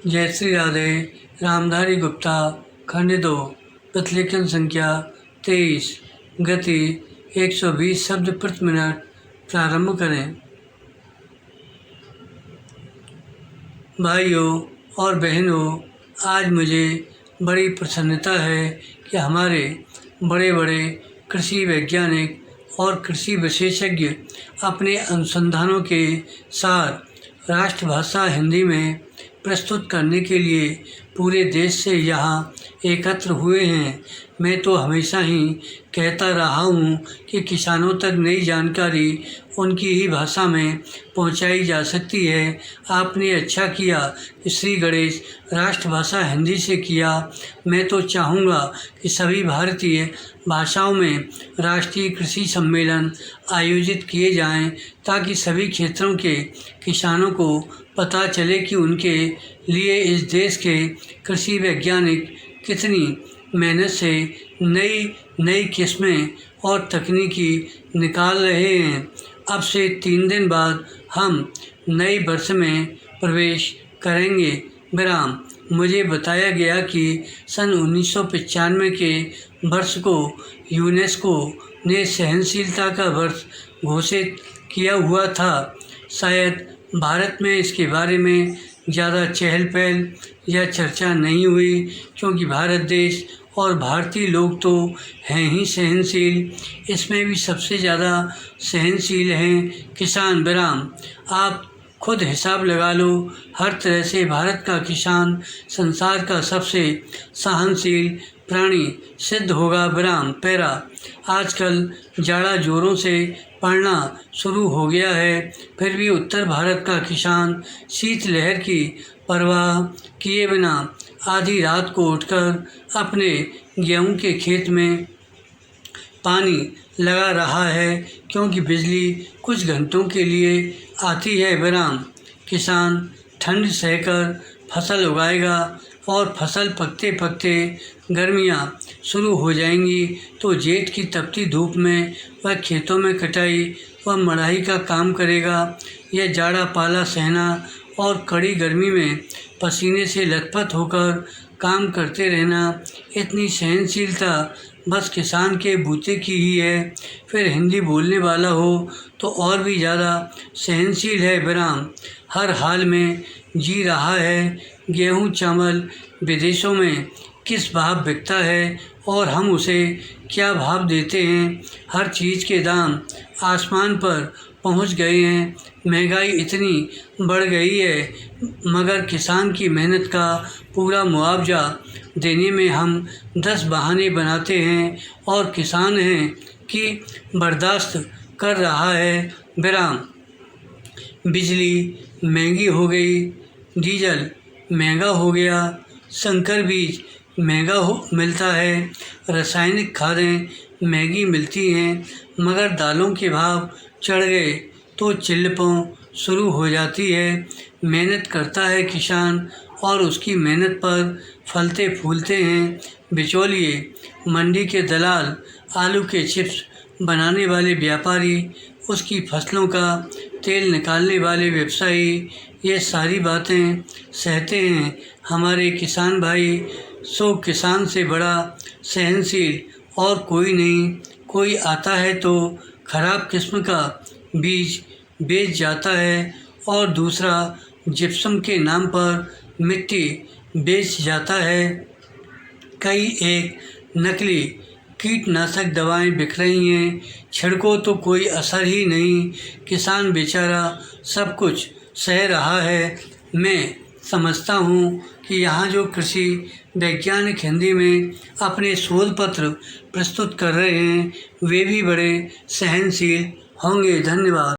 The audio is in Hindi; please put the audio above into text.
जयश्री राधे, रामधारी गुप्ता, खंड 2, प्रतिलेखन संख्या 23, गति 120 शब्द प्रति मिनट। प्रारंभ करें। भाइयों और बहनों, आज मुझे बड़ी प्रसन्नता है कि हमारे बड़े बड़े कृषि वैज्ञानिक और कृषि विशेषज्ञ अपने अनुसंधानों के साथ राष्ट्रभाषा हिंदी में प्रस्तुत करने के लिए पूरे देश से यहाँ एकत्र हुए हैं। मैं तो हमेशा ही कहता रहा हूँ कि किसानों तक नई जानकारी उनकी ही भाषा में पहुँचाई जा सकती है। आपने अच्छा किया कि श्री गणेश राष्ट्रभाषा हिंदी से किया। मैं तो चाहूँगा कि सभी भारतीय भाषाओं में राष्ट्रीय कृषि सम्मेलन आयोजित किए जाएं, ताकि सभी क्षेत्रों के किसानों को पता चले कि उनके लिए इस देश के कृषि वैज्ञानिक कितनी मेहनत से नई नई किस्में और तकनीकी निकाल रहे हैं। अब से 3 दिन बाद हम नए वर्ष में प्रवेश करेंगे। विराम। मुझे बताया गया कि सन 1995 के वर्ष को यूनेस्को ने सहनशीलता का वर्ष घोषित किया हुआ था। शायद भारत में इसके बारे में ज़्यादा चहल पहल या चर्चा नहीं हुई, क्योंकि भारत देश और भारतीय लोग तो हैं ही सहनशील। इसमें भी सबसे ज़्यादा सहनशील हैं किसान। विराम। आप खुद हिसाब लगा लो, हर तरह से भारत का किसान संसार का सबसे सहनशील प्राणी सिद्ध होगा। विराम। पैरा। आजकल जाड़ा जोरों से पड़ना शुरू हो गया है, फिर भी उत्तर भारत का किसान शीतलहर की परवाह किए बिना आधी रात को उठकर अपने गेहूं के खेत में पानी लगा रहा है, क्योंकि बिजली कुछ घंटों के लिए आती है। विराम। किसान ठंड सहकर फसल उगाएगा और फसल पकते पकते गर्मियाँ शुरू हो जाएंगी, तो जेठ की तपती धूप में वह खेतों में कटाई व मड़ाई का काम करेगा। यह जाड़ा पाला सहना और कड़ी गर्मी में पसीने से लथपथ होकर काम करते रहना, इतनी सहनशीलता बस किसान के बूते की ही है। फिर हिंदी बोलने वाला हो तो और भी ज़्यादा सहनशील है। विराम। हर हाल में जी रहा है। गेहूं चावल विदेशों में किस भाव बिकता है और हम उसे क्या भाव देते हैं। हर चीज़ के दाम आसमान पर पहुंच गए हैं। महंगाई इतनी बढ़ गई है, मगर किसान की मेहनत का पूरा मुआवजा देने में हम 10 बहाने बनाते हैं और किसान हैं कि बर्दाश्त कर रहा है। विराम। बिजली महंगी हो गई, डीजल महंगा हो गया, संकर बीज महंगा मिलता है, रासायनिक खादें महंगी मिलती हैं, मगर दालों के भाव चढ़ गए तो चिल्लपों शुरू हो जाती है। मेहनत करता है किसान और उसकी मेहनत पर फलते फूलते हैं बिचौलिए, मंडी के दलाल, आलू के चिप्स बनाने वाले व्यापारी, उसकी फसलों का तेल निकालने वाले व्यवसायी। ये सारी बातें सहते हैं हमारे किसान भाई। सो किसान से बड़ा सहनशील और कोई नहीं। कोई आता है तो खराब किस्म का बीज बेच जाता है और दूसरा जिप्सम के नाम पर मिट्टी बेच जाता है। कई एक नकली कीटनाशक दवाएं बिक रही हैं, छिड़को तो कोई असर ही नहीं। किसान बेचारा सब कुछ सह रहा है। मैं समझता हूँ कि यहाँ जो कृषि वैज्ञानिक हिंदी में अपने शोध पत्र प्रस्तुत कर रहे हैं, वे भी बड़े सहनशील होंगे। धन्यवाद।